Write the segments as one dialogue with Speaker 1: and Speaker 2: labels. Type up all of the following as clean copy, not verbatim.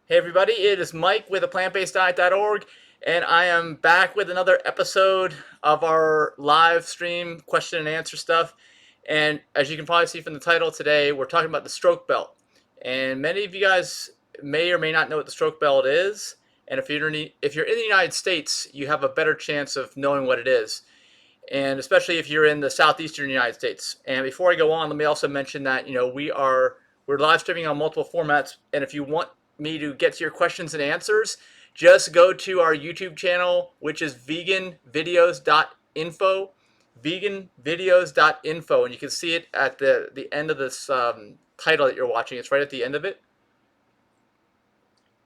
Speaker 1: Hey everybody, it is Mike with theplantbaseddiet.org, and I am back with another episode of our live stream question and answer stuff. And as you can probably see from the title today, we're talking about the stroke belt. And many of you guys may or may not know what the stroke belt is. And if you're in the United States, you have a better chance of knowing what it is. And especially if you're in the southeastern United States. And before I go on, let me also mention that we're live streaming on multiple formats, and if you want me to get to your questions and answers, just go to our YouTube channel, which is VeganVideos.info, VeganVideos.info, and you can see it at the end of this title that you're watching. It's right at the end of it.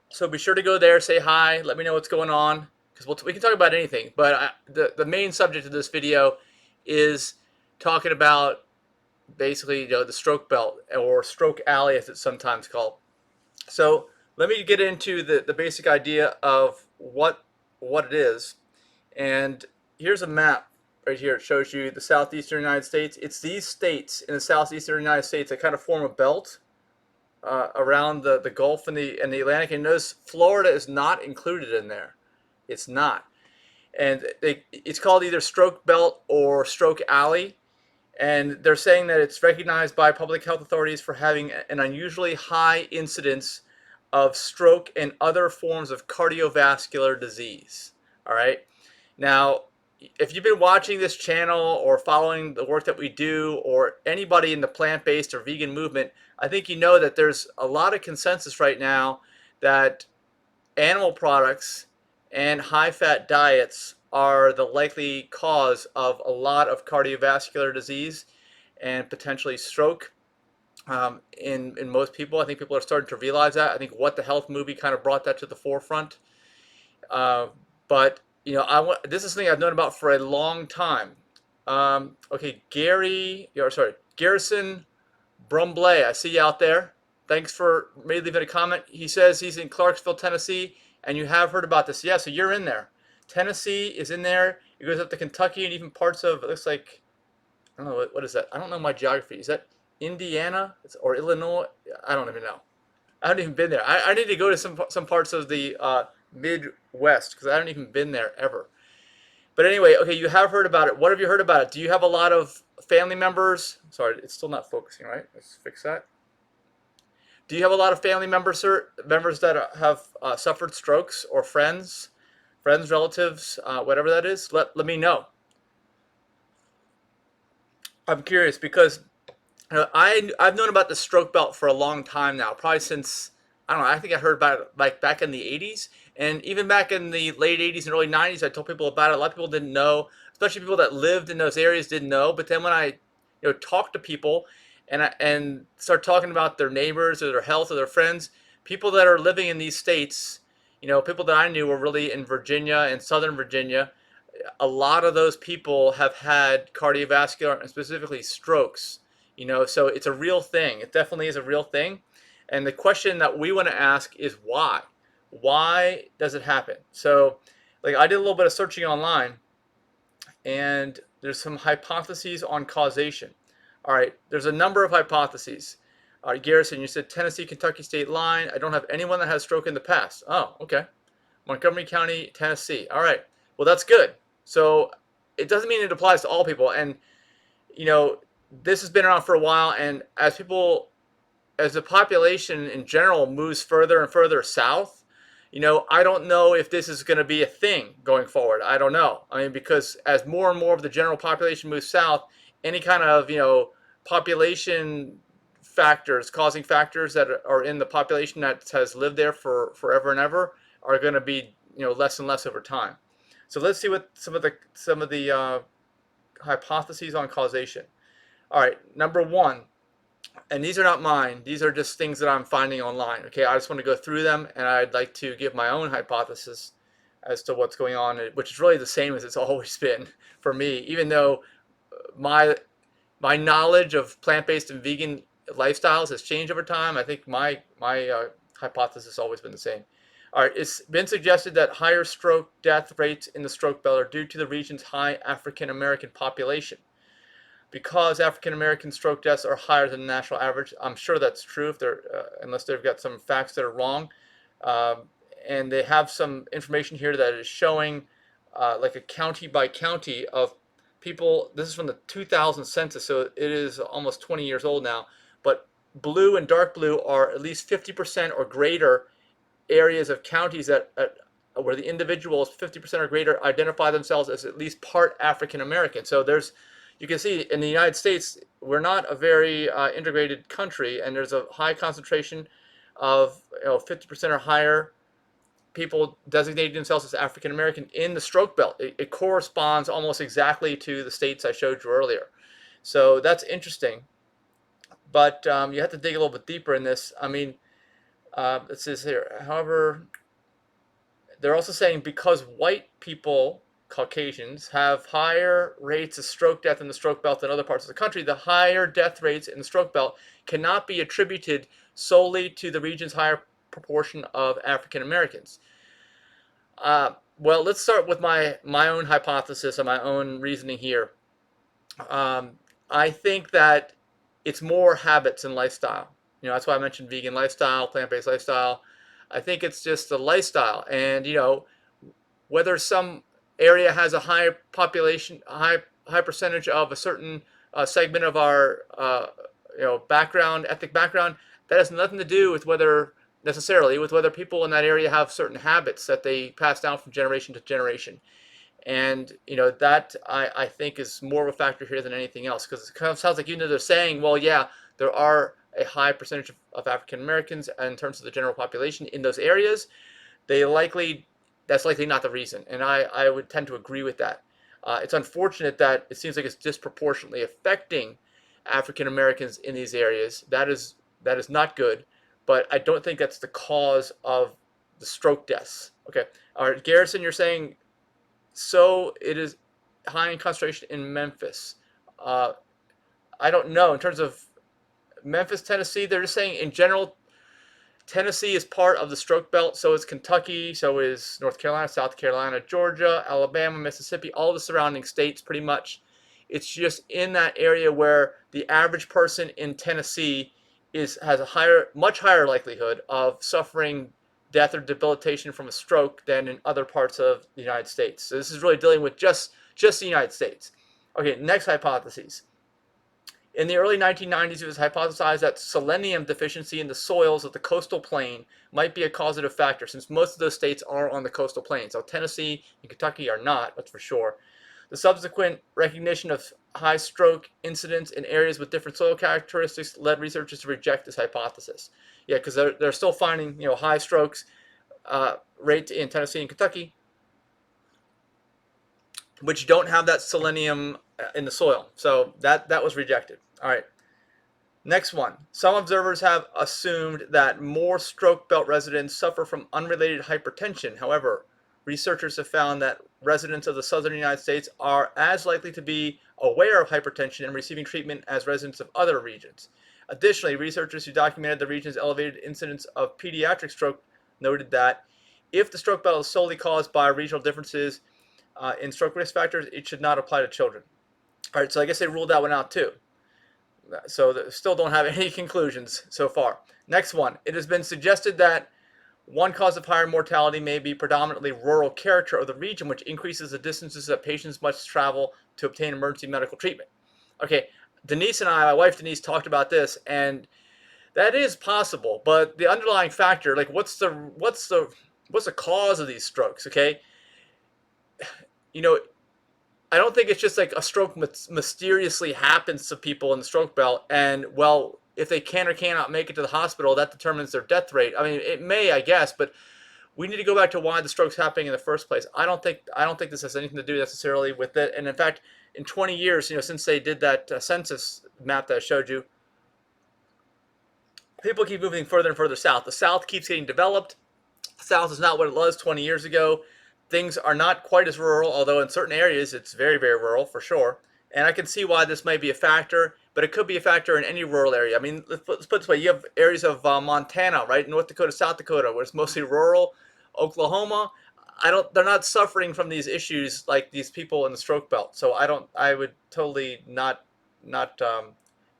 Speaker 1: So be sure to go there, say hi, let me know what's going on, because we can talk about anything. But the main subject of this video is talking about basically the stroke belt, or stroke alley as it's sometimes called. So let me get into the basic idea of what it is. And here's a map right here. It shows you the southeastern United States. It's these states in the southeastern United States that kind of form a belt around the Gulf and the Atlantic. And notice Florida is not included in there. It's not. And it's called either stroke belt or stroke alley. And they're saying that it's recognized by public health authorities for having an unusually high incidence of stroke and other forms of cardiovascular disease. All right. Now, if you've been watching this channel or following the work that we do, or anybody in the plant-based or vegan movement, I think you know that there's a lot of consensus right now that animal products and high-fat diets are the likely cause of a lot of cardiovascular disease and potentially stroke. In most people, I think people are starting to realize that. I think What the Health movie kind of brought that to the forefront. But this is something I've known about for a long time. Okay, Garrison Brumbley, I see you out there. Thanks for maybe leaving a comment. He says he's in Clarksville, Tennessee, and you have heard about this. Yeah, so you're in there. Tennessee is in there. It goes up to Kentucky and even parts of, it looks like, I don't know, what is that? I don't know my geography. Is that Indiana or Illinois? I don't even know. I haven't even been there. I need to go to some parts of the Midwest, because I haven't even been there ever. But anyway, okay, you have heard about it. What have you heard about it? Do you have a lot of family members? Sorry, it's still not focusing, right? Let's fix that. Do you have a lot of family members that have suffered strokes, or friends, relatives, whatever that is? Let me know. I'm curious because I've known about the stroke belt for a long time now, probably since, I don't know. I think I heard about it like back in the 80s, and even back in the late 80s and early 90s. I told people about it. A lot of people didn't know, especially people that lived in those areas didn't know. But then when I talked to people and start talking about their neighbors or their health or their friends, people that are living in these states, people that I knew were really in Virginia and Southern Virginia. A lot of those people have had cardiovascular and specifically strokes. So it's a real thing. It definitely is a real thing. And the question that we want to ask is why? Why does it happen? So, like, I did a little bit of searching online, and there's some hypotheses on causation. All right, there's a number of hypotheses. All right, Garrison, you said Tennessee, Kentucky state line. I don't have anyone that has stroke in the past. Oh, okay. Montgomery County, Tennessee. All right. Well, that's good. So it doesn't mean it applies to all people. And, you know, this has been around for a while. And as the population in general moves further and further south, I don't know if this is going to be a thing going forward. I don't know. I mean, because as more and more of the general population moves south, any kind of, population factors, causing factors that are in the population that has lived there for forever and ever are going to be, less and less over time. So let's see what some of the hypotheses on causation. All right, number one, and these are not mine. These are just things that I'm finding online. Okay, I just want to go through them, and I'd like to give my own hypothesis as to what's going on, which is really the same as it's always been for me. Even though my knowledge of plant-based and vegan lifestyles has changed over time, I think my hypothesis has always been the same. All right, it's been suggested that higher stroke death rates in the stroke belt are due to the region's high African American population. Because African American stroke deaths are higher than the national average, I'm sure that's true. If they're unless they've got some facts that are wrong. Um, and they have some information here that is showing like a county by county of people. This is from the 2000 census, so it is almost 20 years old now. But blue and dark blue are at least 50% or greater areas of counties where the individuals 50% or greater identify themselves as at least part African American. So you can see in the United States, we're not a very integrated country, and there's a high concentration of 50% or higher people designating themselves as African American in the stroke belt. It corresponds almost exactly to the states I showed you earlier. So that's interesting. But you have to dig a little bit deeper in this. I mean, it says here, however, they're also saying because white people, Caucasians, have higher rates of stroke death in the stroke belt than other parts of the country, the higher death rates in the stroke belt cannot be attributed solely to the region's higher proportion of African Americans. Well, let's start with my own hypothesis and my own reasoning here. Um, I think that it's more habits and lifestyle. That's why I mentioned vegan lifestyle, plant-based lifestyle. I think it's just the lifestyle, and whether some area has a high population, high percentage of a certain segment of our background, ethnic background, that has nothing to do with whether people in that area have certain habits that they pass down from generation to generation. And that I think is more of a factor here than anything else, because it kind of sounds like they're saying, well, yeah, there are a high percentage of African Americans in terms of the general population in those areas. They likely That's likely not the reason, and I would tend to agree with that. It's unfortunate that it seems like it's disproportionately affecting African Americans in these areas. That is not good, but I don't think that's the cause of the stroke deaths. Okay, all right, Garrison, you're saying so it is high in concentration in Memphis. Uh, I don't know in terms of Memphis, Tennessee. They're just saying in general Tennessee is part of the stroke belt, so is Kentucky, so is North Carolina, South Carolina, Georgia, Alabama, Mississippi, all the surrounding states pretty much. It's just in that area where the average person in Tennessee has a much higher likelihood of suffering death or debilitation from a stroke than in other parts of the United States. So this is really dealing with just the United States. Okay, next hypothesis. In the early 1990s, it was hypothesized that selenium deficiency in the soils of the coastal plain might be a causative factor, since most of those states are on the coastal plain. So Tennessee and Kentucky are not, that's for sure. The subsequent recognition of high stroke incidence in areas with different soil characteristics led researchers to reject this hypothesis. Yeah, because they're still finding high strokes rate in Tennessee and Kentucky, which don't have that selenium in the soil. So that was rejected. All right. Next one. Some observers have assumed that more stroke belt residents suffer from unrelated hypertension. However, researchers have found that residents of the southern United States are as likely to be aware of hypertension and receiving treatment as residents of other regions. Additionally, researchers who documented the region's elevated incidence of pediatric stroke noted that if the stroke belt is solely caused by regional differences in stroke risk factors, it should not apply to children. All right, so I guess they ruled that one out too. So still don't have any conclusions so far. Next one. It has been suggested that one cause of higher mortality may be predominantly rural character of the region, which increases the distances that patients must travel to obtain emergency medical treatment. Okay, Denise and my wife Denise, talked about this, and that is possible. But the underlying factor, like what's the cause of these strokes? Okay, you know, I don't think it's just like a stroke mysteriously happens to people in the stroke belt, and well, if they can or cannot make it to the hospital, that determines their death rate. I mean, it may, I guess, but we need to go back to why the stroke's happening in the first place. I don't think this has anything to do necessarily with it. And in fact, in 20 years, since they did that census map that I showed you, people keep moving further and further south. The South keeps getting developed. The South is not what it was 20 years ago. Things are not quite as rural, although in certain areas it's very, very rural for sure. And I can see why this might be a factor, but it could be a factor in any rural area. I mean, let's put it this way. You have areas of Montana, right? North Dakota, South Dakota, where it's mostly rural. Oklahoma, they're not suffering from these issues like these people in the stroke belt. So I would totally not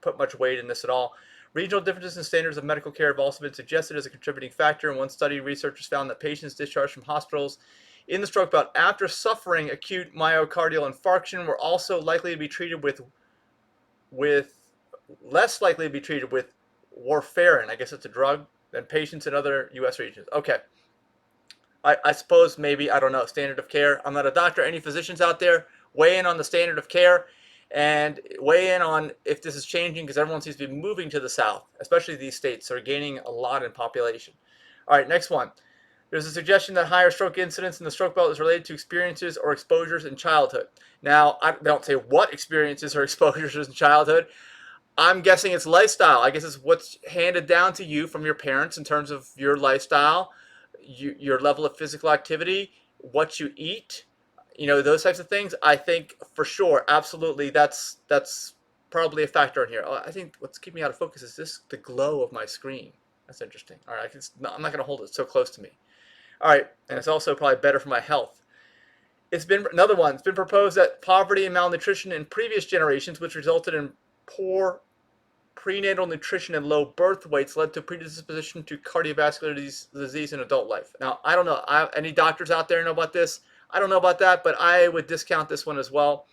Speaker 1: put much weight in this at all. Regional differences in standards of medical care have also been suggested as a contributing factor. In one study, researchers found that patients discharged from hospitals in the stroke belt after suffering acute myocardial infarction were also likely to be treated with less likely to be treated with warfarin. I guess it's a drug than patients in other U.S. regions. Okay. I suppose maybe, I don't know, standard of care. I'm not a doctor. Any physicians out there, weigh in on the standard of care and weigh in on if this is changing, because everyone seems to be moving to the south, especially these states that are gaining a lot in population. All right, next one. There's a suggestion that higher stroke incidence in the stroke belt is related to experiences or exposures in childhood. Now, I don't say what experiences or exposures in childhood. I'm guessing it's lifestyle. I guess it's what's handed down to you from your parents in terms of your lifestyle, your level of physical activity, what you eat, those types of things. I think for sure, absolutely, that's probably a factor in here. I think what's keeping me out of focus is the glow of my screen. That's interesting. All right, I'm not going to hold it so close to me. All right, and it's also probably better for my health. It's been another one. It's been proposed that poverty and malnutrition in previous generations, which resulted in poor prenatal nutrition and low birth weights, led to predisposition to cardiovascular disease in adult life. Now, I don't know. Any doctors out there know about this? I don't know about that, but I would discount this one as well.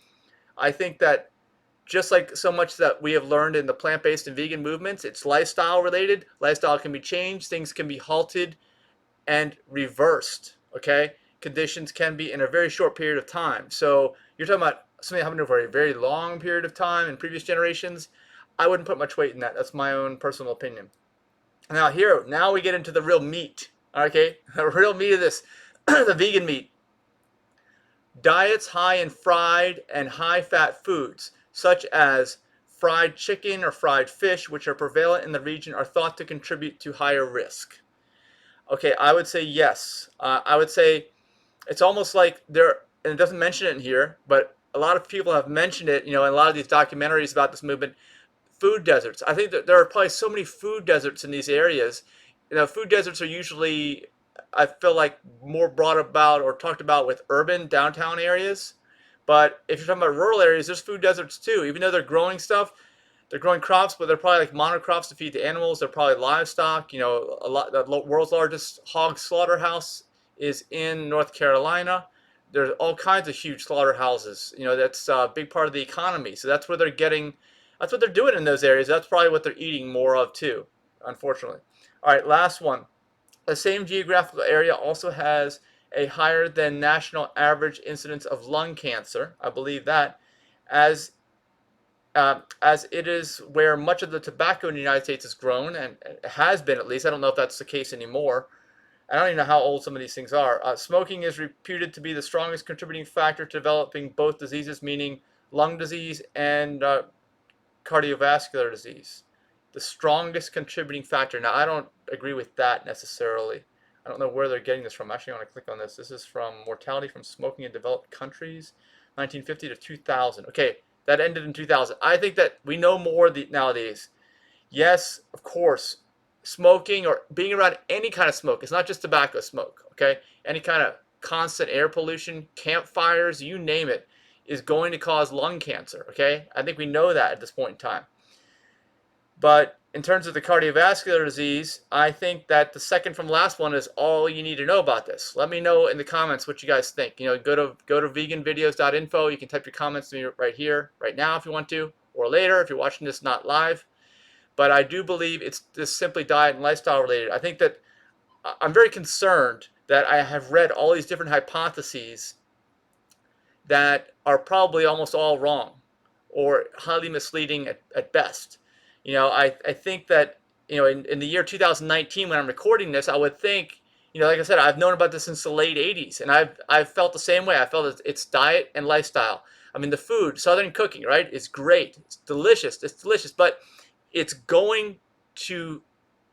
Speaker 1: I think that just like so much that we have learned in the plant-based and vegan movements, it's lifestyle related. Lifestyle can be changed. Things can be halted and reversed. Okay, conditions can be in a very short period of time. So you're talking about something happening over a very long period of time in previous generations. I wouldn't put much weight in that. That's my own personal opinion. Now we get into the real meat. Okay, the real meat of this, the vegan meat. Diets high in fried and high-fat foods, such as fried chicken or fried fish, which are prevalent in the region, are thought to contribute to higher risk. Okay, I would say yes. I would say it's almost like and it doesn't mention it in here, but a lot of people have mentioned it, in a lot of these documentaries about this movement, food deserts. I think that there are probably so many food deserts in these areas. Food deserts are usually, I feel like, more brought about or talked about with urban downtown areas. But if you're talking about rural areas, there's food deserts too. Even though they're growing stuff, they're growing crops, but they're probably like monocrops to feed the animals. They're probably livestock. The world's largest hog slaughterhouse is in North Carolina. There's all kinds of huge slaughterhouses. That's a big part of the economy. So that's where they're getting. That's what they're doing in those areas. That's probably what they're eating more of too, unfortunately. All right, last one. The same geographical area also has a higher than national average incidence of lung cancer. I believe that, as it is where much of the tobacco in the United States is grown, and has been at least. I don't know if that's the case anymore. I don't even know how old some of these things are. Smoking is reputed to be the strongest contributing factor to developing both diseases, meaning lung disease and cardiovascular disease. The strongest contributing factor. Now, I don't agree with that necessarily. I don't know where they're getting this from. Actually, I want to click on this. This is from mortality from smoking in developed countries, 1950 to 2000. Okay, that ended in 2000. I think that we know more nowadays. Yes, of course, smoking or being around any kind of smoke, it's not just tobacco smoke, okay? Any kind of constant air pollution, campfires, you name it, is going to cause lung cancer, okay? I think we know that at this point in time. But in terms of the cardiovascular disease, I think that the second from last one is all you need to know about this. Let me know in the comments what you guys think. Go to VeganVideos.info. You can type your comments to me right here, right now if you want to, or later if you're watching this not live. But I do believe it's just simply diet and lifestyle related. I think that I'm very concerned that I have read all these different hypotheses that are probably almost all wrong or highly misleading at best. I think that, in the year 2019, when I'm recording this, I would think, like I said, I've known about this since the late 80s, and I've felt the same way. I felt it's diet and lifestyle. I mean, the food, Southern cooking, right, is great. It's delicious, but it's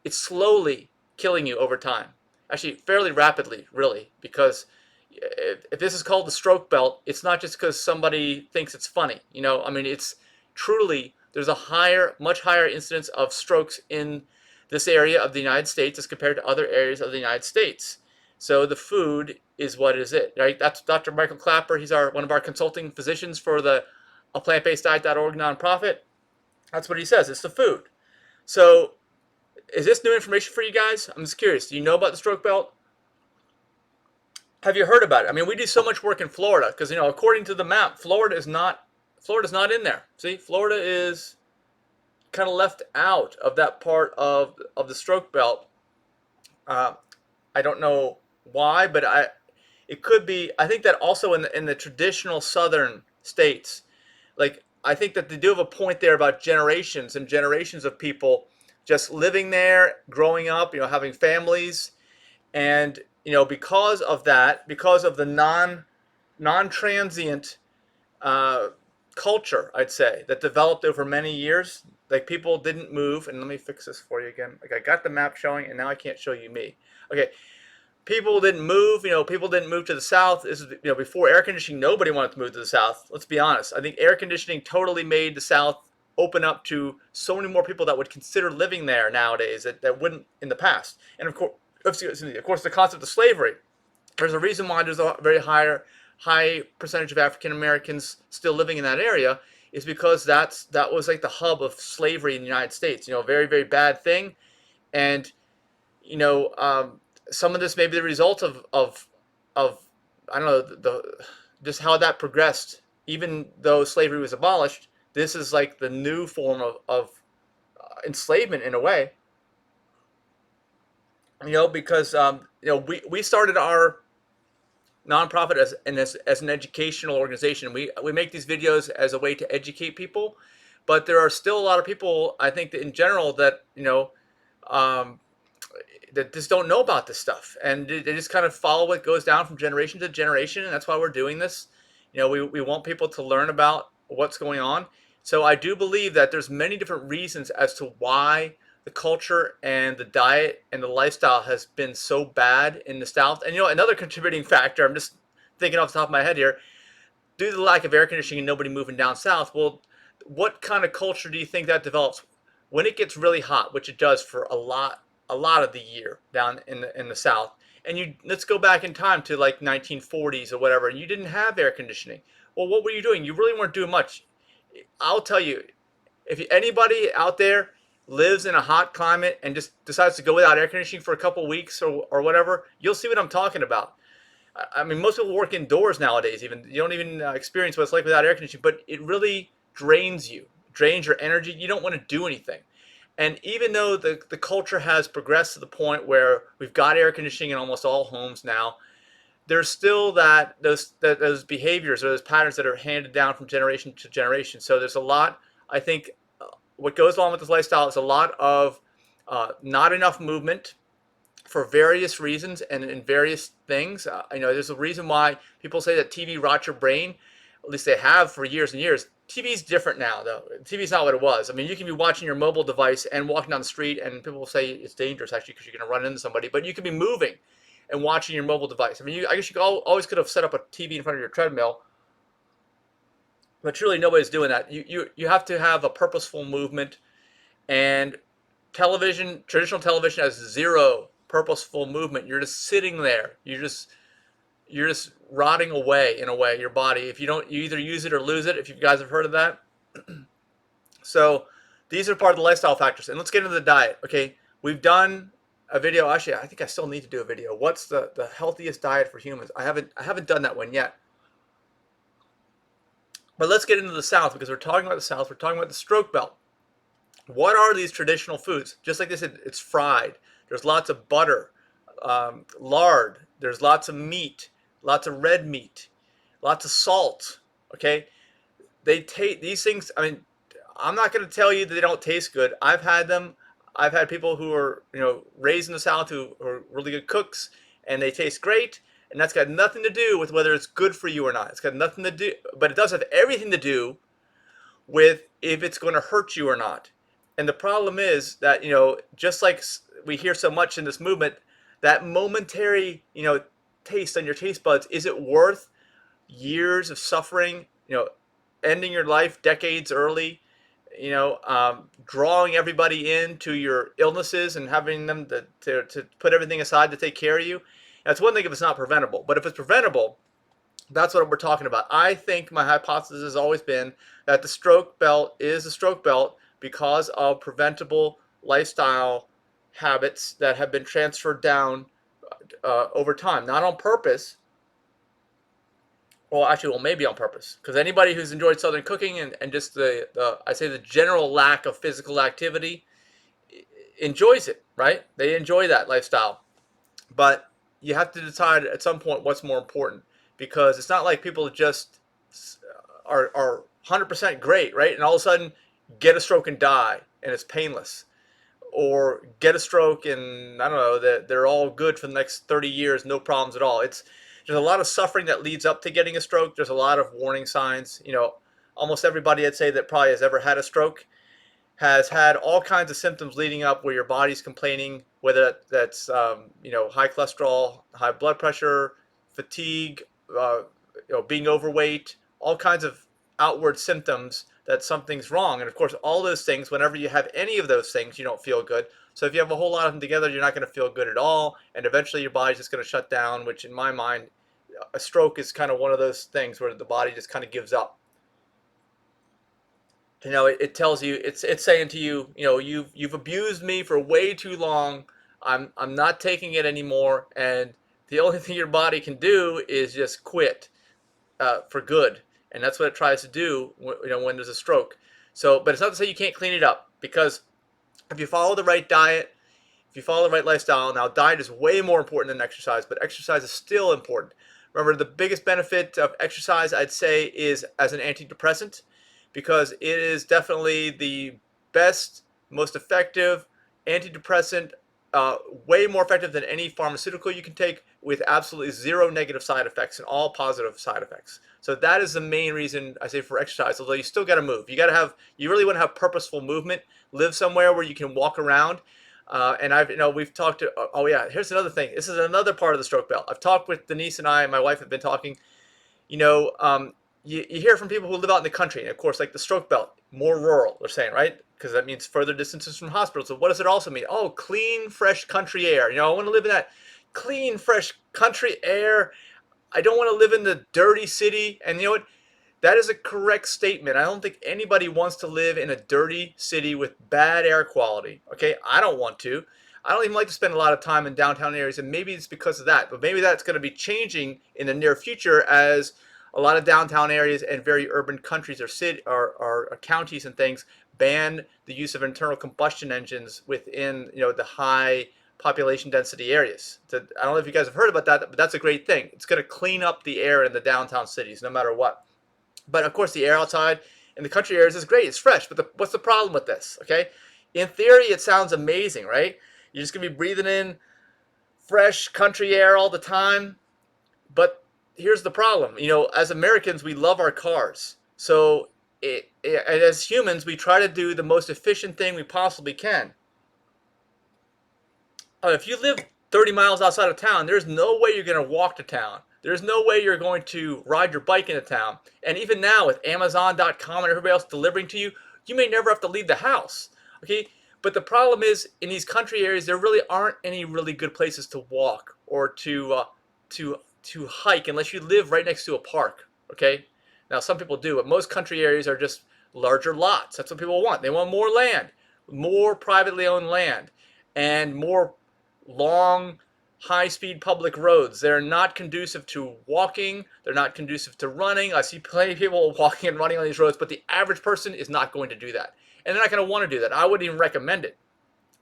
Speaker 1: it's slowly killing you over time. Actually, fairly rapidly, really, because if this is called the stroke belt, it's not just because somebody thinks it's funny. I mean, it's truly, there's a much higher incidence of strokes in this area of the United States as compared to other areas of the United States. So the food is what is it, right? That's Dr. Michael Clapper. He's one of our consulting physicians for the A Plant-Based Diet.org nonprofit. That's what he says. It's the food. So, is this new information for you guys? I'm just curious. Do you know about the stroke belt? Have you heard about it? I mean, we do so much work in Florida because according to the map, Florida's not in there. See, Florida is kind of left out of that part of the stroke belt. Uh, I don't know why, but it could be. I think that also in the traditional southern states, like I think that they do have a point there about generations and generations of people just living there, growing up, having families, and because of that, because of the non-transient uh, culture, I'd say, that developed over many years. Like people didn't move, and let me fix this for you again. Like I got the map showing, and now I can't show you me. Okay, people didn't move. People didn't move to the south. This is before air conditioning. Nobody wanted to move to the south. Let's be honest. I think air conditioning totally made the south open up to so many more people that would consider living there nowadays that wouldn't in the past. And of course, the concept of slavery. There's a reason why there's a very high percentage of African Americans still living in that area is because that was like the hub of slavery in the United States. A very very bad thing, and you know some of this may be the result of I don't know just how that progressed. Even though slavery was abolished, this is like the new form of enslavement in a way. Because we started our nonprofit as an educational organization. We make these videos as a way to educate people, but there are still a lot of people, I think, that in general that um, that just don't know about this stuff, and they just kind of follow what goes down from generation to generation, and that's why we're doing this. We want people to learn about what's going on. So I do believe that there's many different reasons as to why the culture and the diet and the lifestyle has been so bad in the South. And another contributing factor, I'm just thinking off the top of my head here, due to the lack of air conditioning and nobody moving down south. Well, what kind of culture do you think that develops when it gets really hot, which it does for a lot of the year down in the south? And let's go back in time to like 1940s or whatever, and you didn't have air conditioning. Well, what were you doing? You really weren't doing much. I'll tell you, if anybody out there lives in a hot climate and just decides to go without air conditioning for a couple of weeks or whatever, you'll see what I'm talking about. I mean, most people work indoors nowadays. Even you don't even experience what it's like without air conditioning. But it really drains you, drains your energy. You don't want to do anything. And even though the culture has progressed to the point where we've got air conditioning in almost all homes now, there's still those behaviors or those patterns that are handed down from generation to generation. So there's a lot. I think what goes along with this lifestyle is a lot of not enough movement for various reasons and in various things. There's a reason why people say that TV rots your brain. At least they have for years and years. TV's different now, though. TV's not what it was. I mean, you can be watching your mobile device and walking down the street, and people will say it's dangerous actually because you're going to run into somebody. But you can be moving and watching your mobile device. I mean, I guess you always could have set up a TV in front of your treadmill, but truly nobody's doing that. You have to have a purposeful movement, and traditional television has zero purposeful movement. You're just sitting there. You're just rotting away in a way, your body. If you don't, you either use it or lose it. If you guys have heard of that. So these are part of the lifestyle factors. And let's get into the diet. Okay, we've done a video. Actually, I think I still need to do a video. What's the healthiest diet for humans? I haven't done that one yet. But let's get into the South, because we're talking about the South. We're talking about the stroke belt. What are these traditional foods? Just like they said, it's fried. There's lots of butter, lard. There's lots of meat, lots of red meat, lots of salt. Okay, they take these things. I mean, I'm not going to tell you that they don't taste good. I've had them. I've had people who are raised in the South who are really good cooks, and they taste great. And that's got nothing to do with whether it's good for you or not. It's got nothing to do, but it does have everything to do with if it's going to hurt you or not. And the problem is that, just like we hear so much in this movement, that momentary, taste on your taste buds, is it worth years of suffering, ending your life decades early, drawing everybody into your illnesses and having them to put everything aside to take care of you? That's one thing if it's not preventable. But if it's preventable, that's what we're talking about. I think my hypothesis has always been that the stroke belt is a stroke belt because of preventable lifestyle habits that have been transferred down over time, not on purpose. Well, actually, well, maybe on purpose, because anybody who's enjoyed Southern cooking and just I say the general lack of physical activity enjoys it, right? They enjoy that lifestyle. But you have to decide at some point what's more important, because it's not like people just are 100% great, right? And all of a sudden get a stroke and die and it's painless, or get a stroke and I don't know that they're all good for the next 30 years, no problems at all. There's a lot of suffering that leads up to getting a stroke. There's a lot of warning signs. Almost everybody I'd say that probably has ever had a stroke has had all kinds of symptoms leading up where your body's complaining, whether that's high cholesterol, high blood pressure, fatigue, being overweight, all kinds of outward symptoms that something's wrong. And of course, all those things, whenever you have any of those things, you don't feel good. So if you have a whole lot of them together, you're not going to feel good at all, and eventually your body's just going to shut down. Which, in my mind, a stroke is kind of one of those things where the body just kind of gives up. It tells you, it's saying to you, you've abused me for way too long. I'm not taking it anymore, and the only thing your body can do is just quit for good, and that's what it tries to do. When there's a stroke. So, but it's not to say you can't clean it up, because if you follow the right diet, if you follow the right lifestyle. Now, diet is way more important than exercise, but exercise is still important. Remember, the biggest benefit of exercise, I'd say, is as an antidepressant, because it is definitely the best, most effective antidepressant, way more effective than any pharmaceutical you can take, with absolutely zero negative side effects and all positive side effects. So that is the main reason I say for exercise. Although you still got to move, you really want to have purposeful movement. Live somewhere where you can walk around. And we've talked to. Oh yeah, here's another thing. This is another part of the stroke belt. I've talked with Denise, and my wife have been talking. You know, um, you hear from people who live out in the country, and of course, like the stroke belt, more rural. They're saying, right? Because that means further distances from hospitals. So what does it also mean? Oh, clean, fresh country air. I want to live in that clean, fresh country air. I don't want to live in the dirty city. And you know what? That is a correct statement. I don't think anybody wants to live in a dirty city with bad air quality. Okay, I don't want to. I don't even like to spend a lot of time in downtown areas, and maybe it's because of that. But maybe that's going to be changing in the near future, as a lot of downtown areas and very urban countries or counties and things ban the use of internal combustion engines within the high population density areas. So I don't know if you guys have heard about that, but that's a great thing. It's going to clean up the air in the downtown cities, no matter what. But of course, the air outside in the country areas is great. It's fresh. But what's the problem with this? Okay, in theory, it sounds amazing, right? You're just gonna be breathing in fresh country air all the time. But here's the problem. As Americans, we love our cars. So and as humans, we try to do the most efficient thing we possibly can. If you live 30 miles outside of town, there's no way you're going to walk to town. There's no way you're going to ride your bike into town. And even now, with Amazon.com and everybody else delivering to you, you may never have to leave the house. Okay? But the problem is, in these country areas, there really aren't any really good places to walk or to hike unless you live right next to a park. Okay? Now, some people do, but most country areas are just larger lots. That's what people want. They want more land, more privately owned land, and more long, high-speed public roads. They're not conducive to walking. They're not conducive to running. I see plenty of people walking and running on these roads, but the average person is not going to do that. And they're not going to want to do that. I wouldn't even recommend it.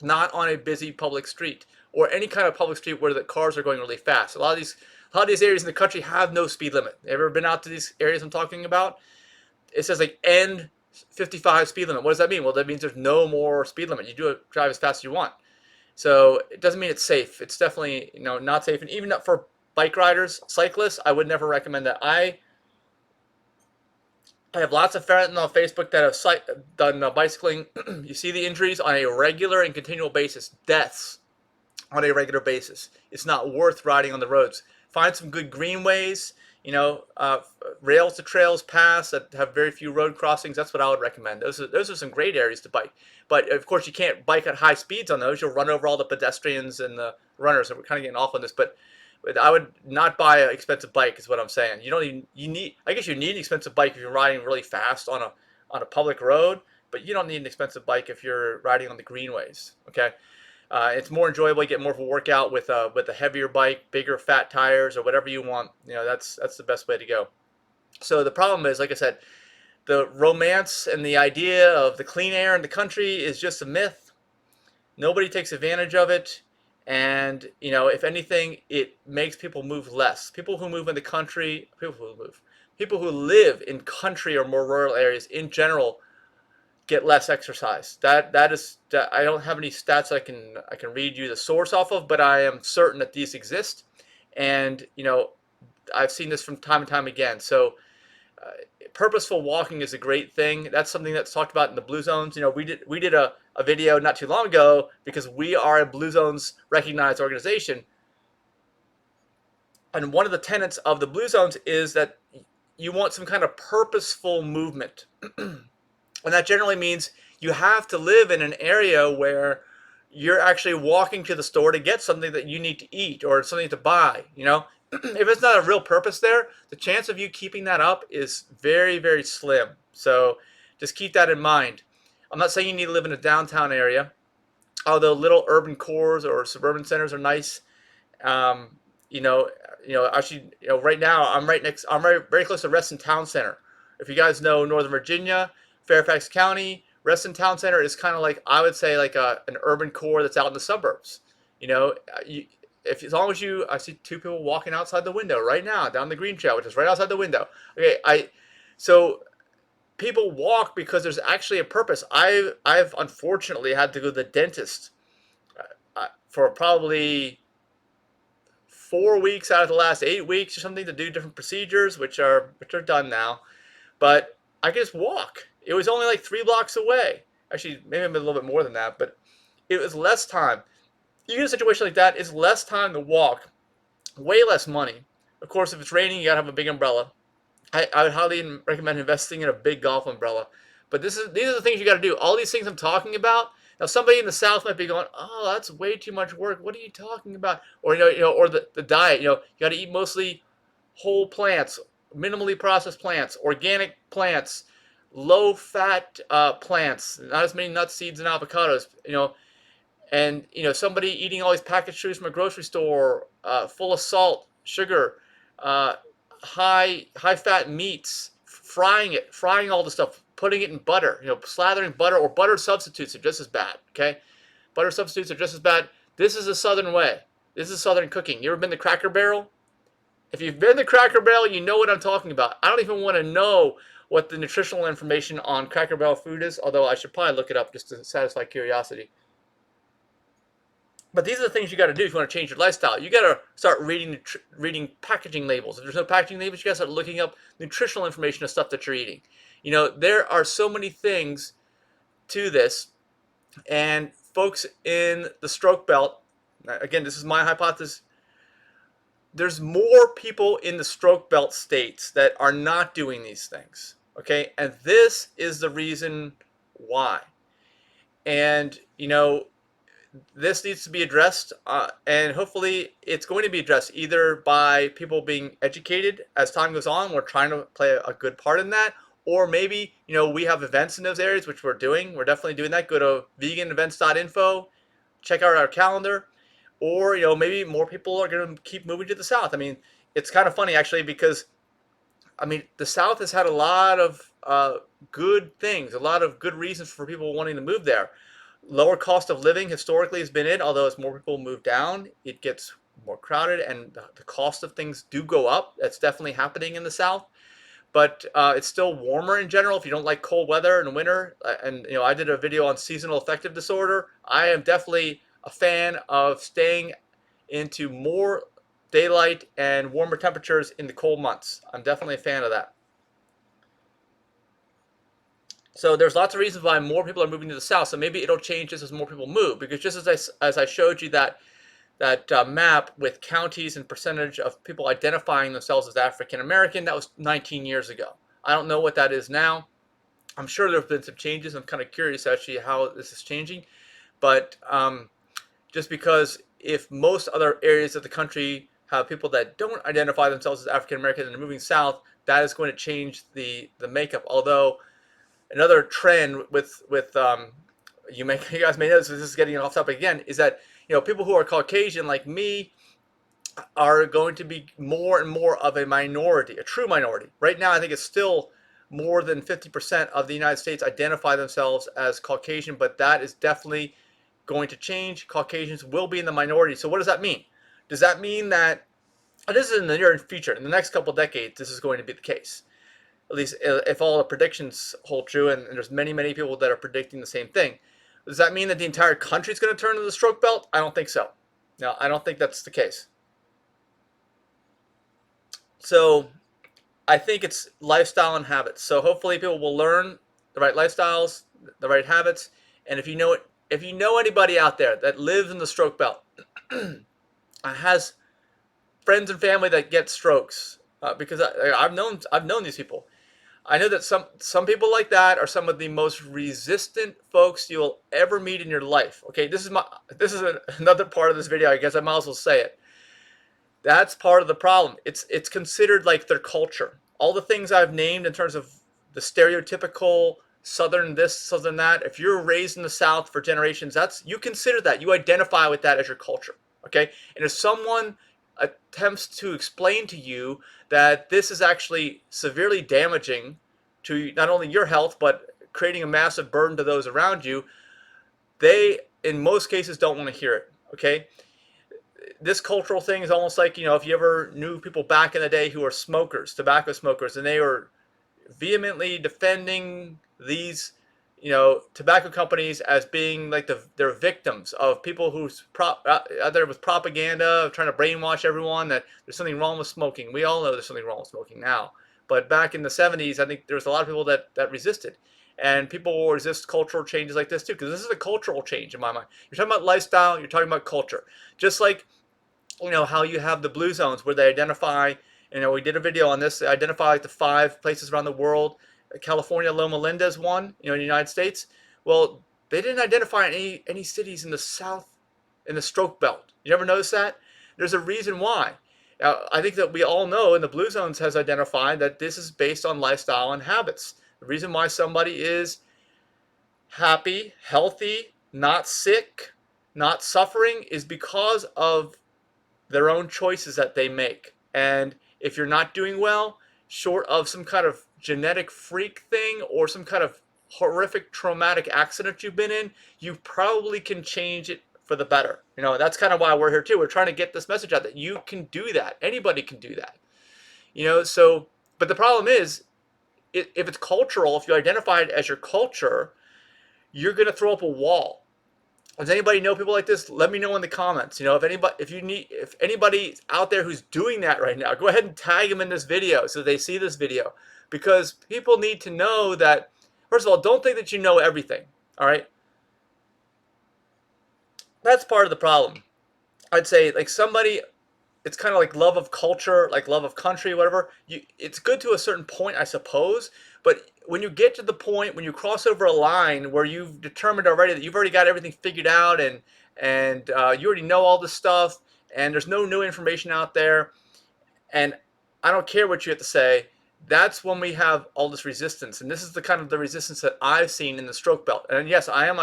Speaker 1: Not on a busy public street or any kind of public street where the cars are going really fast. A lot of these areas in the country have no speed limit. Ever been out to these areas I'm talking about? It says like end 55 speed limit. What does that mean? Well, that means there's no more speed limit. You do it, drive as fast as you want. So it doesn't mean it's safe. It's definitely not safe. And even for bike riders, cyclists, I would never recommend that. I have lots of friends on Facebook that have done bicycling. You see the injuries on a regular and continual basis, deaths on a regular basis. It's not worth riding on the roads. Find some good greenways, rails to trails paths that have very few road crossings. That's what I would recommend. Those are some great areas to bike. But of course, you can't bike at high speeds on those. You'll run over all the pedestrians and the runners. So we're kind of getting off on this, but I would not buy an expensive bike. Is what I'm saying. You don't even I guess you need an expensive bike if you're riding really fast on a public road. but you don't need an expensive bike if you're riding on the greenways. Okay, it's more enjoyable. You get more of a workout with a heavier bike, bigger fat tires, or whatever you want. That's the best way to go. So the problem is, like I said, the romance and the idea of the clean air in the country is just a myth. Nobody takes advantage of it. And, if anything, it makes people move less. People who move in the country, people who live in country or more rural areas in general get less exercise. That I don't have any stats I can read you the source off of, but I am certain that these exist. And, I've seen this from time and time again. So purposeful walking is a great thing. That's something that's talked about in the Blue Zones. We did a video not too long ago because we are a Blue Zones recognized organization. And one of the tenets of the Blue Zones is that you want some kind of purposeful movement. And that generally means you have to live in an area where you're actually walking to the store to get something that you need to eat or something to buy. If it's not a real purpose there, the chance of you keeping that up is very, very slim. So just keep that in mind. I'm not saying you need to live in a downtown area, although little urban cores or suburban centers are nice. Um, actually, right now I'm very close to Reston Town Center. If you guys know Northern Virginia, Fairfax County, Reston Town Center is kind of like, I would say, like an urban core that's out in the suburbs. You know, you, if as long as I see two people walking outside the window right now down the green trail, which is right outside the window. Okay, so people walk because there's actually a purpose. I've unfortunately had to go to the dentist for probably 4 weeks out of the last 8 weeks or something to do different procedures, which are done now. But I could just walk. It was only like 3 blocks away. Actually, maybe a little bit more than that, but it was less time. You get a situation like that, it's less time to walk, way less money. Of course, if it's raining, you gotta have a big umbrella. I would highly recommend investing in a big golf umbrella. But these are the things you got to do. All these things I'm talking about. Now, somebody in the South might be going, "Oh, that's way too much work. What are you talking about?" Or or the diet. You got to eat mostly whole plants, minimally processed plants, organic plants, low-fat plants, not as many nuts, seeds, and avocados. And somebody eating all these packaged foods from a grocery store, full of salt, sugar, uh, high fat meats, frying all the stuff, putting it in butter, slathering butter, or butter substitutes are just as bad. Okay, butter substitutes are just as bad. This is a Southern way. This is Southern cooking. You ever been to Cracker Barrel? If you've been to Cracker Barrel, you know what I'm talking about. I don't even want to know what the nutritional information on Cracker Barrel food is, although I should probably look it up just to satisfy curiosity. But these are the things you got to do if you want to change your lifestyle. You got to start reading packaging labels. If there's no packaging labels, you got to start looking up nutritional information of stuff that you're eating. There are so many things to this, and folks in the stroke belt, again, this is my hypothesis, there's more people in the stroke belt states that are not doing these things. Okay, and this is the reason why. And this needs to be addressed, and hopefully it's going to be addressed either by people being educated as time goes on. We're trying to play a good part in that, or maybe we have events in those areas, which we're doing. We're definitely doing that. Go to VeganVideos.info, check out our calendar, or maybe more people are going to keep moving to the South. I mean, it's kind of funny actually, because the South has had a lot of good things, a lot of good reasons for people wanting to move there. Lower cost of living historically has been it, although as more people move down, it gets more crowded and the cost of things do go up. That's definitely happening in the South. But it's still warmer in general if you don't like cold weather in winter. And I did a video on seasonal affective disorder. I am definitely a fan of staying into more daylight and warmer temperatures in the cold months. I'm definitely a fan of that. So there's lots of reasons why more people are moving to the South. So maybe it'll change just as more people move. Because just as I showed you that map with counties and percentage of people identifying themselves as African American, that was 19 years ago. I don't know what that is now. I'm sure there have been some changes. I'm kind of curious actually how this is changing. But just because if most other areas of the country have people that don't identify themselves as African American and are moving south, that is going to change the makeup. Although another trend with you guys may notice this is getting off topic again, is that people who are Caucasian like me are going to be more and more of a minority, a true minority. Right now, I think it's still more than 50% of the United States identify themselves as Caucasian, but that is definitely going to change. Caucasians will be in the minority. So what does that mean? Does that mean that this is in the near future, in the next couple of decades, this is going to be the case? At least if all the predictions hold true, and there's many, many people that are predicting the same thing. Does that mean that the entire country is going to turn to the stroke belt? I don't think so. No, I don't think that's the case. So I think it's lifestyle and habits. So hopefully people will learn the right lifestyles, the right habits, and if you know anybody out there that lives in the stroke belt, has friends and family that get strokes, because I've known these people. I know that some people like that are some of the most resistant folks you'll ever meet in your life. Okay, another part of this video. I guess I might as well say it. That's part of the problem. It's considered like their culture. All the things I've named in terms of the stereotypical Southern this, Southern that. If you're raised in the South for generations, you consider that. You identify with that as your culture. Okay? And if someone attempts to explain to you that this is actually severely damaging to not only your health, but creating a massive burden to those around you, they, in most cases, don't want to hear it. Okay? This cultural thing is almost like, if you ever knew people back in the day who were smokers, tobacco smokers, and they were vehemently defending these, tobacco companies as being like they're victims of people who's out there with propaganda, trying to brainwash everyone that there's something wrong with smoking. We all know there's something wrong with smoking now. But back in the 70s, I think there was a lot of people that resisted. And people will resist cultural changes like this too, because this is a cultural change in my mind. You're talking about lifestyle, you're talking about culture. Just like, how you have the blue zones where they identify, we did a video on this, they identify like the 5 places around the world. California, Loma Linda is one, in the United States. Well, they didn't identify any cities in the South, in the stroke belt. You ever notice that? There's a reason why. I think that we all know, and the blue zones has identified, that this is based on lifestyle and habits. The reason why somebody is happy, healthy, not sick, not suffering is because of their own choices that they make. And if you're not doing well, short of some kind of genetic freak thing or some kind of horrific traumatic accident you've been in, you probably can change it for the better. That's kind of why we're here too. We're trying to get this message out that you can do that. Anybody can do that. So, but the problem is, if it's cultural, if you identify it as your culture, you're going to throw up a wall. Does anybody know people like this? Let me know in the comments. If anybody out there who's doing that right now, go ahead and tag them in this video so they see this video, because people need to know that. First of all, don't think that you know everything. All right, that's part of the problem. I'd say like somebody, it's kind of like love of culture, like love of country, whatever. It's good to a certain point, I suppose. But when you get to the point, when you cross over a line where you've determined already that you've already got everything figured out, and you already know all this stuff, and there's no new information out there, and I don't care what you have to say, that's when we have all this resistance. And this is the kind of the resistance that I've seen in the stroke belt. And yes, I am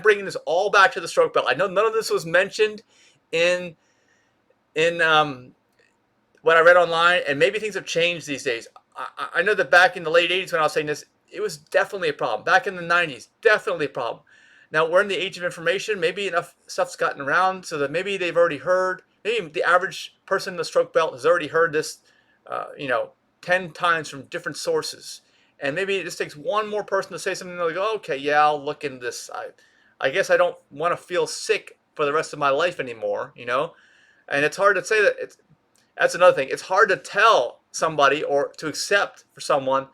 Speaker 1: bringing this all back to the stroke belt. I know none of this was mentioned in what I read online, and maybe things have changed these days. I know that back in the late 80s when I was saying this, it was definitely a problem. Back in the 90s, definitely a problem. Now we're in the age of information. Maybe enough stuff's gotten around so that maybe they've already heard. Maybe the average person in the stroke belt has already heard this, 10 times from different sources. And maybe it just takes one more person to say something like, oh, okay, yeah, I'll look into this. I guess I don't want to feel sick for the rest of my life anymore, And it's hard to say that. That's another thing. It's hard to tell somebody or to accept for someone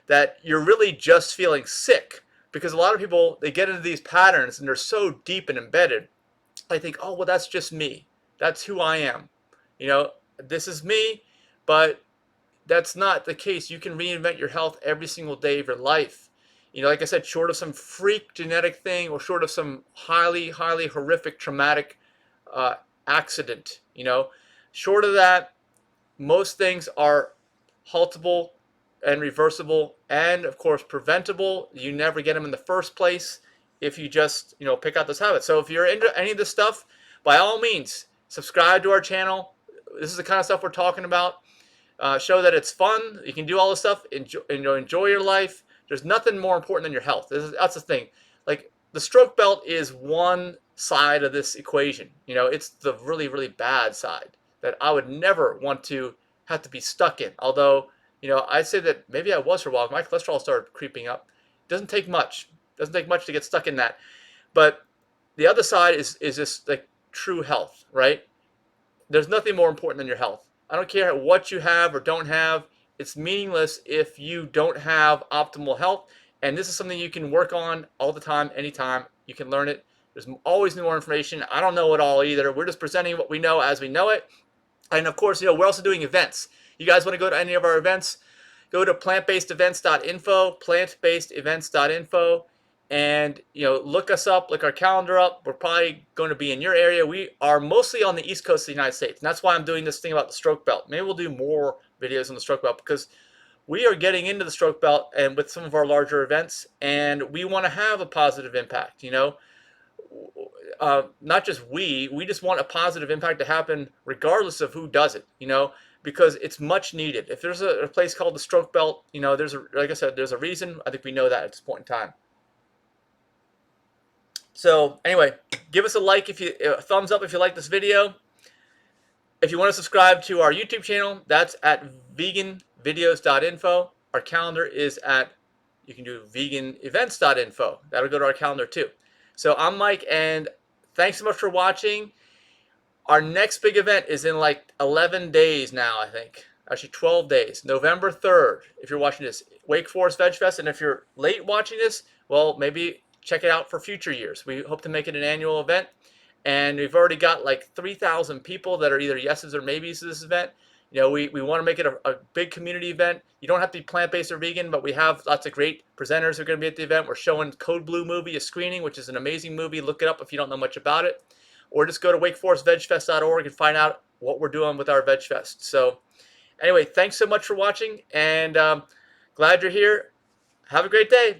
Speaker 1: that you're really just feeling sick, because a lot of people, they get into these patterns and they're so deep and embedded. They think, oh, well, that's just me. That's who I am. This is me, but that's not the case. You can reinvent your health every single day of your life. Like I said, short of some freak genetic thing or short of some highly, highly horrific traumatic accident, short of that, most things are haltable and reversible, and of course preventable. You never get them in the first place if you just pick out this habit. So if you're into any of this stuff, by all means subscribe to our channel. This is the kind of stuff we're talking about. Show that it's fun. You can do all this stuff. Enjoy your life. There's nothing more important than your health. That's the thing. Like, the stroke belt is one side of this equation. It's the really, really bad side that I would never want to have to be stuck in. Although, I'd say that maybe I was for a while. My cholesterol started creeping up. It doesn't take much. It doesn't take much to get stuck in that. But the other side is just like true health, right? There's nothing more important than your health. I don't care what you have or don't have. It's meaningless if you don't have optimal health. And this is something you can work on all the time, anytime. You can learn it. There's always more information. I don't know it all either. We're just presenting what we know as we know it. And of course, we're also doing events. You guys want to go to any of our events? Go to plantbasedevents.info, plantbasedevents.info, and look us up, look our calendar up. We're probably going to be in your area. We are mostly on the East Coast of the United States, and that's why I'm doing this thing about the stroke belt. Maybe we'll do more videos on the stroke belt, because we are getting into the stroke belt and with some of our larger events, and we want to have a positive impact. Not just we just want a positive impact to happen regardless of who does it, because it's much needed. If there's a place called the stroke belt, like I said, there's a reason. I think we know that at this point in time. So anyway, give us a thumbs up if you like this video. If you want to subscribe to our YouTube channel, that's at VeganVideos.info. Our calendar is you can do VeganEvents.info. That'll go to our calendar too. So I'm Mike, and thanks so much for watching. Our next big event is in like 11 days now, I think. Actually, 12 days. November 3rd, if you're watching this. Wake Forest Veg Fest. And if you're late watching this, well, maybe check it out for future years. We hope to make it an annual event. And we've already got like 3,000 people that are either yeses or maybes to this event. We want to make it a big community event. You don't have to be plant-based or vegan, but we have lots of great presenters who are going to be at the event. We're showing Code Blue movie, a screening, which is an amazing movie. Look it up if you don't know much about it. Or just go to wakeforestvegfest.org and find out what we're doing with our Veg Fest. So anyway, thanks so much for watching, and glad you're here. Have a great day. Bye.